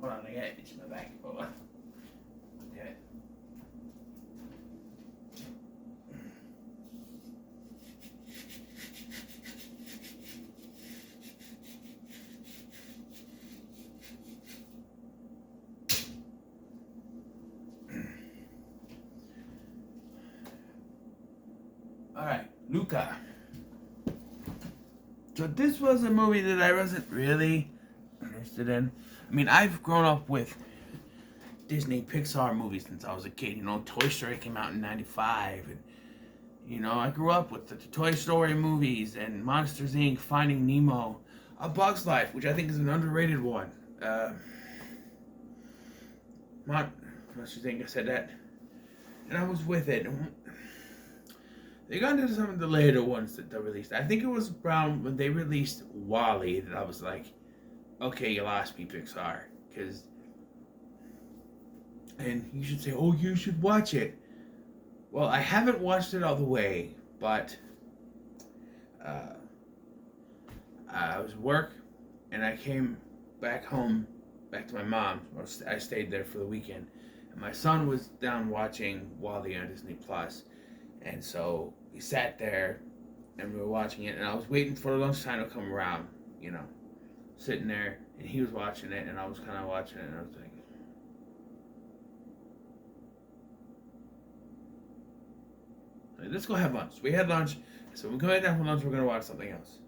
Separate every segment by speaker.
Speaker 1: Hold on, I got it in my back. Hold on. Okay. Alright, Luca. So this was a movie that I wasn't really interested in. I mean, I've grown up with Disney Pixar movies since I was a kid. You know, Toy Story came out in '95, and you know, I grew up with the Toy Story movies and Monsters Inc., Finding Nemo, A Bug's Life, which I think is an underrated one. Monsters Inc. I said that, and I was with it. They got into some of the later ones that they released. I think it was around when they released Wall-E that I was like, okay, you lost me, Pixar, because. And you should say, oh, you should watch it. Well, I haven't watched it all the way, but I was at work, and I came back home, back to my mom. I stayed there for the weekend, and my son was down watching Wall-E on Disney Plus, and so we sat there, and we were watching it, and I was waiting for lunchtime to come around, you know, sitting there, and he was watching it, and I was kind of watching it, and I was like, let's go have lunch. We had lunch. So when we come back down from lunch, we're going to watch something else.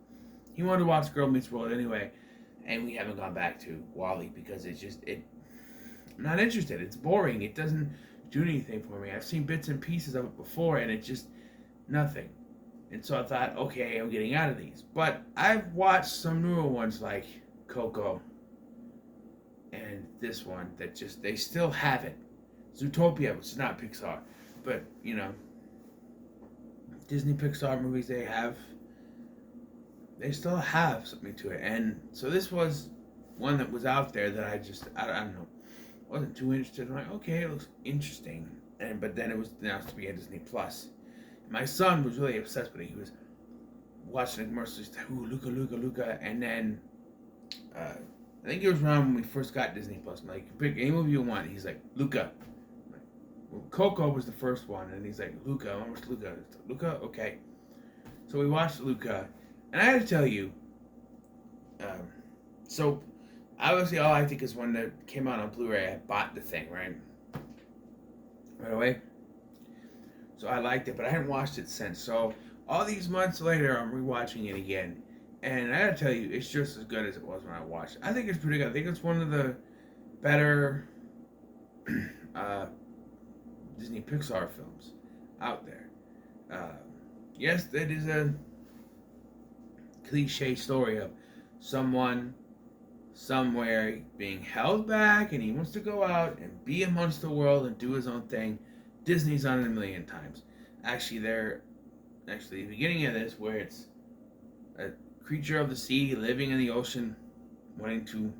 Speaker 1: He wanted to watch Girl Meets World anyway. And we haven't gone back to Wall-E because I'm not interested. It's boring. It doesn't do anything for me. I've seen bits and pieces of it before and it's just nothing. And so I thought, okay, I'm getting out of these. But I've watched some newer ones like Coco and this one that just, they still have it. Zootopia, which is not Pixar. But, you know, Disney Pixar movies they still have something to it. And so this was one that was out there that I don't know, wasn't too interested. I'm like, okay, it looks interesting. But then it was announced to be on Disney Plus. My son was really obsessed with it. He was watching the commercials, ooh, Luca, Luca, Luca. And then I think it was around when we first got Disney Plus. I'm like, pick any movie you want. He's like, Luca. Well, Coco was the first one, and he's like, Luca, I want to watch Luca. Luca? Okay. So we watched Luca, and I had to tell you, so obviously all I think is when it came out on Blu-ray, I bought the thing, right away. So I liked it, but I hadn't watched it since. So all these months later, I'm rewatching it again, and I gotta tell you, it's just as good as it was when I watched it. I think it's pretty good. I think it's one of the better Disney Pixar films out there. Yes, it is a cliche story of someone somewhere being held back and he wants to go out and be amongst the world and do his own thing. Disney's on it a million times. Actually, the beginning of this where it's a creature of the sea living in the ocean, wanting to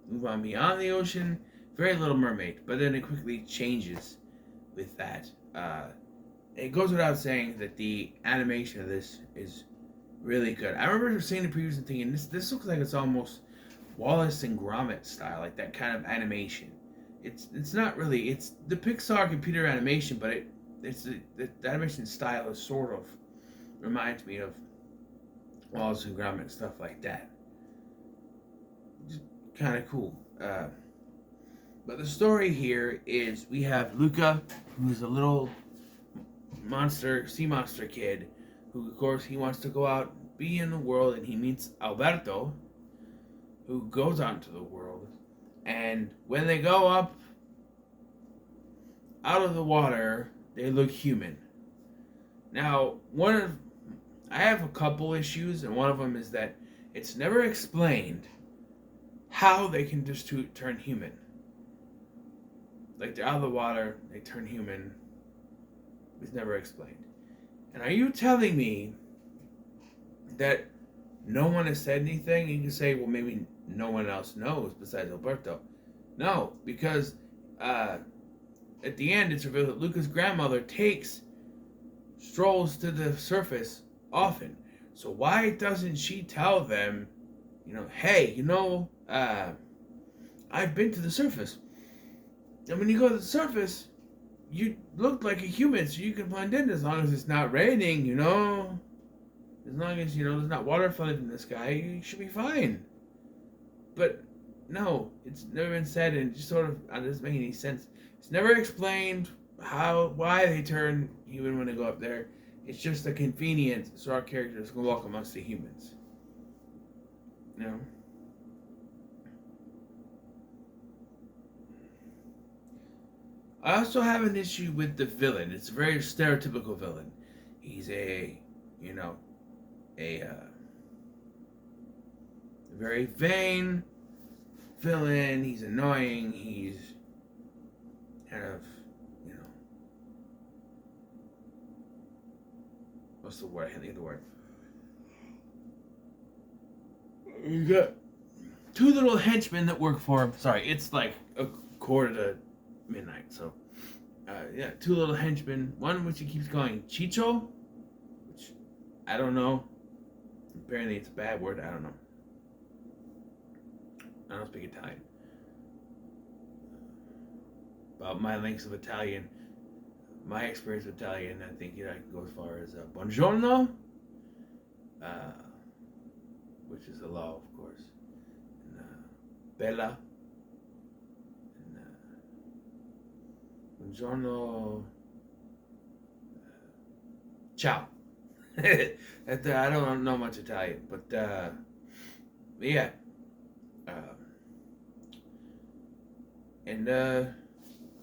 Speaker 1: move on beyond the ocean. Very Little Mermaid, but then it quickly changes with that. It goes without saying that the animation of this is really good. I remember seeing the previews and thinking, this looks like it's almost Wallace and Gromit style, like that kind of animation. It's not really. It's the Pixar computer animation, but the animation style is sort of reminds me of Wallace and Gromit and stuff like that. Just kind of cool. But the story here is we have Luca, who's a little sea monster kid, who of course he wants to go out, be in the world, and he meets Alberto, who goes out into the world. And when they go up out of the water, they look human. Now, I have a couple issues, and one of them is that it's never explained how they can just turn human. Like, they're out of the water, they turn human. It's never explained. And are you telling me that no one has said anything? You can say, well, maybe no one else knows besides Alberto. No, because at the end, it's revealed that Luca's grandmother takes strolls to the surface often. So why doesn't she tell them, hey, I've been to the surface. And when you go to the surface, you look like a human, so you can blend in as long as it's not raining, you know? As long as, there's not water flooding in the sky, you should be fine. But no, it's never been said, and it just sort of doesn't make any sense. It's never explained why they turn human when they go up there. It's just a convenience so our characters can walk amongst the humans. You know? I also have an issue with the villain. It's a very stereotypical villain. He's a very vain villain. He's annoying. He's kind of, what's the word? I can't think of the word. You got two little henchmen that work for him. Sorry, it's like a quarter to midnight. So, two little henchmen. One which he keeps calling Chicho, which I don't know. Apparently, it's a bad word. I don't know. I don't speak Italian. About my links of Italian, my experience with Italian, I think I can go as far as buongiorno, which is hello, of course, and bella, and buongiorno, ciao. I don't know much Italian, but yeah.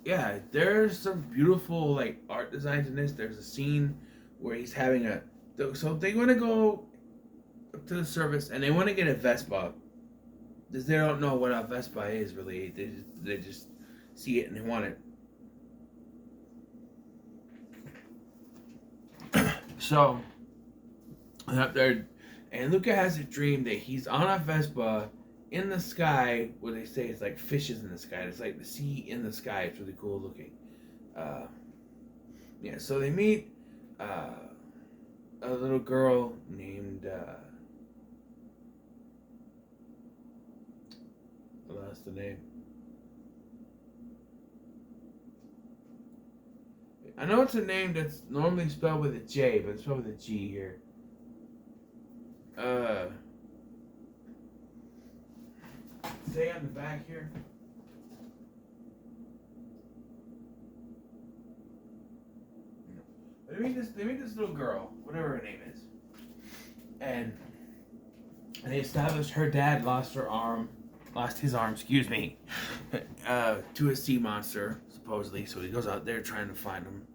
Speaker 1: Yeah, there's some beautiful art designs in this. There's a scene where he's having so they want to go up to the service and they want to get a Vespa. Because they don't know what a Vespa is really. They just see it and they want it. So up there, and Luca has a dream that he's on a Vespa in the sky, where they say it's like fishes in the sky. It's like the sea in the sky. It's really cool looking. So they meet a little girl named I lost the name. I know it's a name that's normally spelled with a J, but it's spelled with a G here. Say on the back here. They meet this little girl, whatever her name is, and they establish her dad lost his arm, excuse me, to a sea monster supposedly. So he goes out there trying to find him,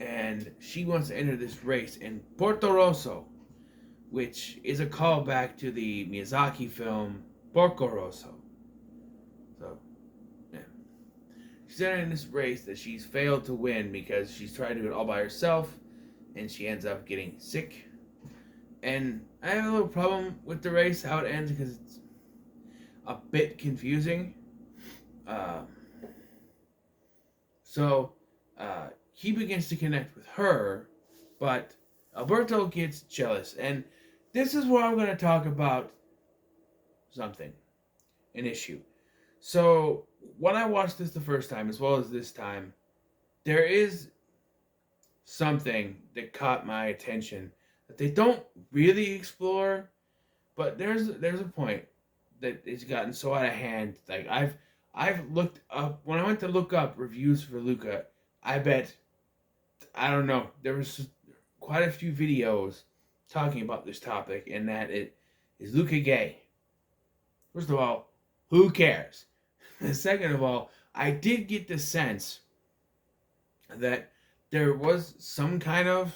Speaker 1: and she wants to enter this race in Porto Rosso, which is a callback to the Miyazaki film Porco Rosso. So, yeah. She's entering this race that she's failed to win because she's tried to do it all by herself, and she ends up getting sick. And I have a little problem with the race, how it ends, because it's a bit confusing. So, he begins to connect with her, but Alberto gets jealous, and this is where I'm going to talk about something, an issue. So, when I watched this the first time, as well as this time, there is something that caught my attention that they don't really explore, but there's a point that it's gotten so out of hand. Like I've looked up, when I went to look up reviews for Luca, I don't know, there was quite a few videos talking about this topic, and that it is Luca gay. First of all, who cares? Second of all, I did get the sense that there was some kind of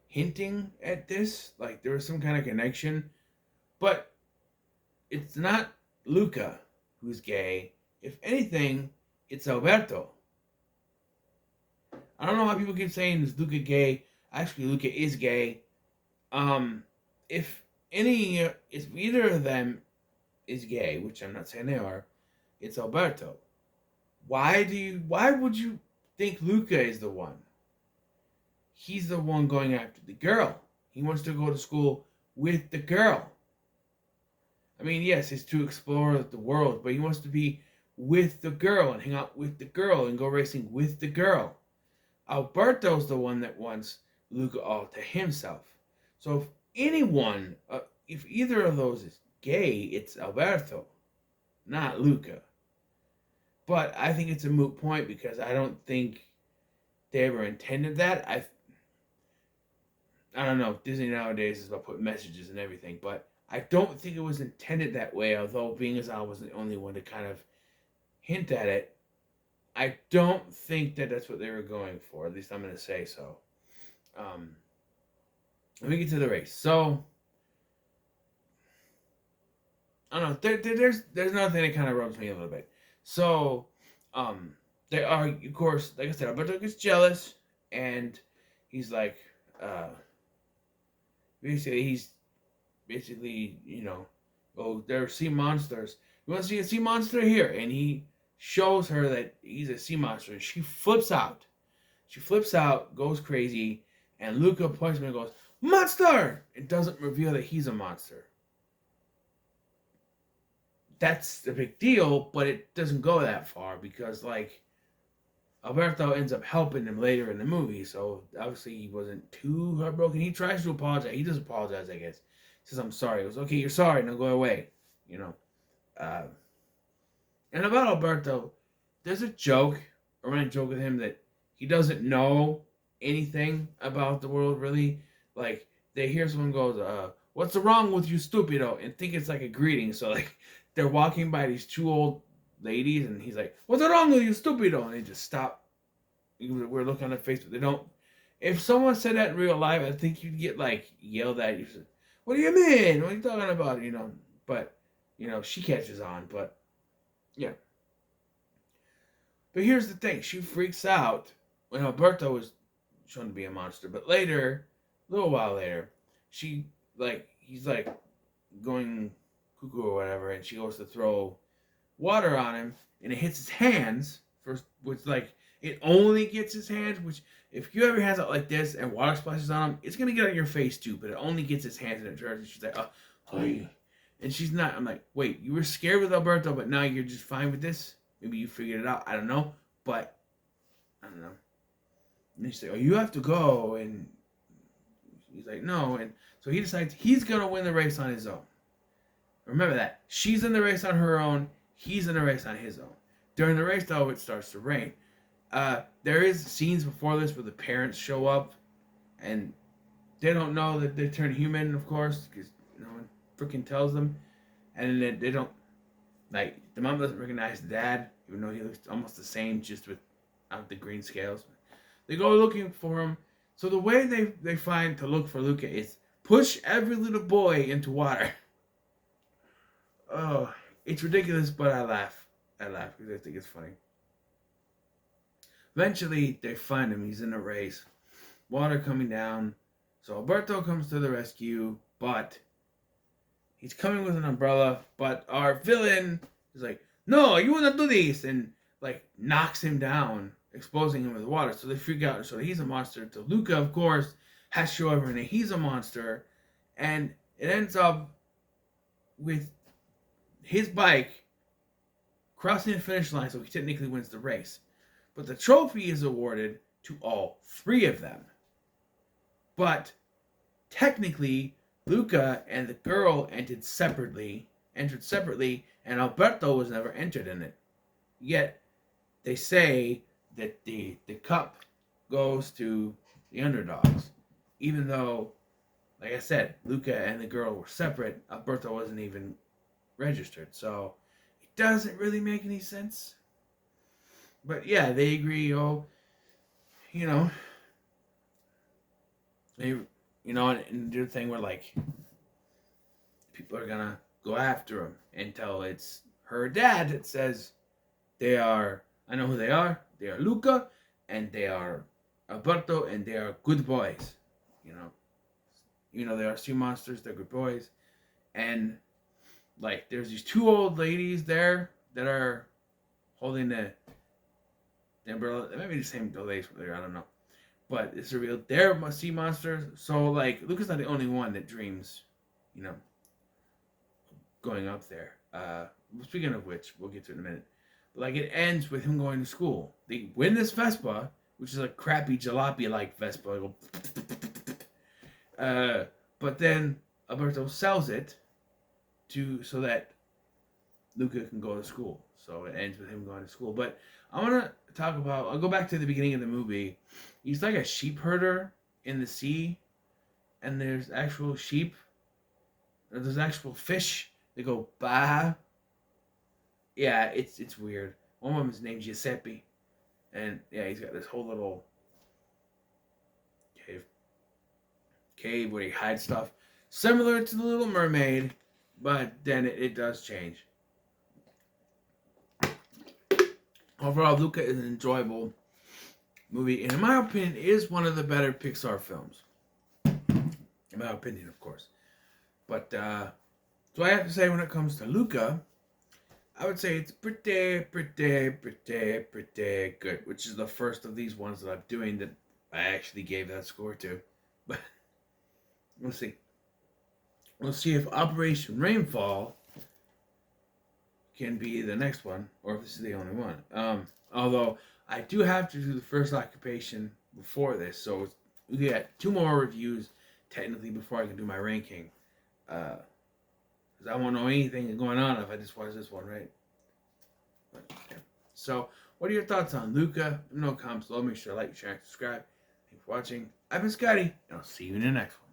Speaker 1: hinting at this, like there was some kind of connection, but it's not Luca who's gay. If anything, it's Alberto. I don't know why people keep saying is Luca gay. Actually, Luca is gay. If either of them is gay, which I'm not saying they are, it's Alberto. Why would you think Luca is the one? He's the one going after the girl. He wants to go to school with the girl. I mean, yes, it's to explore the world, but he wants to be with the girl and hang out with the girl and go racing with the girl. Alberto's the one that wants Luca all to himself. So if either of those is gay, it's Alberto, not Luca. But I think it's a moot point because I don't think they ever intended that. I don't know. Disney nowadays is about putting messages and everything, but I don't think it was intended that way. Although being as I was the only one to kind of hint at it, I don't think that that's what they were going for. At least I'm going to say so. Um, Let me get to the race. So I don't know. There's another thing that kind of rubs me a little bit. So they are, of course, like I said, Alberto gets jealous, and he's like, uh, he's basically, oh, there are sea monsters. You want to see a sea monster here? And he shows her that he's a sea monster, and she flips out. She flips out, goes crazy, and Luca points at me and goes, "Monster!" It doesn't reveal that he's a monster. That's a big deal, but it doesn't go that far because, like, Alberto ends up helping him later in the movie, so obviously he wasn't too heartbroken. He tries to apologize. He does apologize, I guess. He says, "I'm sorry." He goes, "Okay, you're sorry. Now go away." You know. Uh, and about Alberto, there's a running joke with him that he doesn't know anything about the world, really. Like, they hear someone goes, "What's wrong with you, stupido?" and think it's like a greeting. So, like, they're walking by these two old ladies, and he's like, "What's wrong with you, stupido?" And they just stop. We're looking on their face, but they don't. If someone said that in real life, I think you'd get, like, yelled at. You said, "What do you mean? What are you talking about?" But, she catches on. But, yeah. But here's the thing. She freaks out when Alberto is shown to be a monster. But later, a little while later, he's like going cuckoo or whatever, and she goes to throw water on him, and it hits his hands first, which, like, it only gets his hands. Which, if you have your hands out like this and water splashes on him, it's gonna get on your face too. But it only gets his hands, and it turns. And she's like, "Oh," and she's not. I'm like, "Wait, you were scared with Alberto, but now you're just fine with this? Maybe you figured it out. I don't know, but I don't know." And she's like, "Oh, you have to go," and he's like, "No," and so he decides he's gonna win the race on his own. Remember that. She's in the race on her own. He's in the race on his own. During the race, though, it starts to rain. There is scenes before this where the parents show up, and they don't know that they turn human, of course, because no one freaking tells them. And then they don't, like, the mom doesn't recognize the dad, even though he looks almost the same, just without the green scales. They go looking for him. So the way they find to look for Luca is push every little boy into water. Oh, it's ridiculous, but I laugh. I laugh because I think it's funny. Eventually, they find him. He's in a race. Water coming down. So Alberto comes to the rescue, but he's coming with an umbrella. But our villain is like, "No, you want to do this," and, like, knocks him down, exposing him with water. So they freak out. So he's a monster. So Luca, of course, has to show everyone that he's a monster, and it ends up with his bike crossing the finish line, so he technically wins the race. But the trophy is awarded to all three of them. But technically, Luca and the girl entered separately, and Alberto was never entered in it. Yet they say that the cup goes to the underdogs, even though, like I said, Luca and the girl were separate. Alberto wasn't even registered, so it doesn't really make any sense. But yeah, they agree. Oh, you know, and do the thing where, like, people are gonna go after him until it's her dad that says they are. I know who they are. They are Luca, and they are Alberto, and they are good boys. They are sea monsters. They're good boys, and, like, there's these two old ladies there that are holding the umbrella. It might be the same ladies there. I don't know, but it's revealed they're sea monsters. So, like, Luca's not the only one that dreams, you know, going up there. Speaking of which, we'll get to it in a minute. But like it ends with him going to school. They win this Vespa, which is a crappy jalopy like Vespa. But then Alberto sells it so that Luca can go to school. So it ends with him going to school. But I want to talk about. I'll go back to the beginning of the movie. He's like a sheep herder in the sea, and there's actual sheep. There's actual fish. They go bah. Yeah, it's weird. One of them is named Giuseppe, and yeah, he's got this whole little cave where he hides stuff, similar to the Little Mermaid, but then it does change. Overall, Luca is an enjoyable movie, and in my opinion, is one of the better Pixar films. In my opinion, of course. But so I have to say, when it comes to Luca, I would say it's pretty good, which is the first of these ones that I'm doing that I actually gave that score to. But we'll see. We'll see if Operation Rainfall can be the next one, or if this is the only one. Although I do have to do the first occupation before this, so we got 2 more reviews technically before I can do my ranking. Because I won't know anything going on if I just watch this one, right? But, yeah. So, what are your thoughts on Luca? No comments below. Make sure to like, share, and subscribe. Thanks for watching. I've been Scotty, and I'll see you in the next one.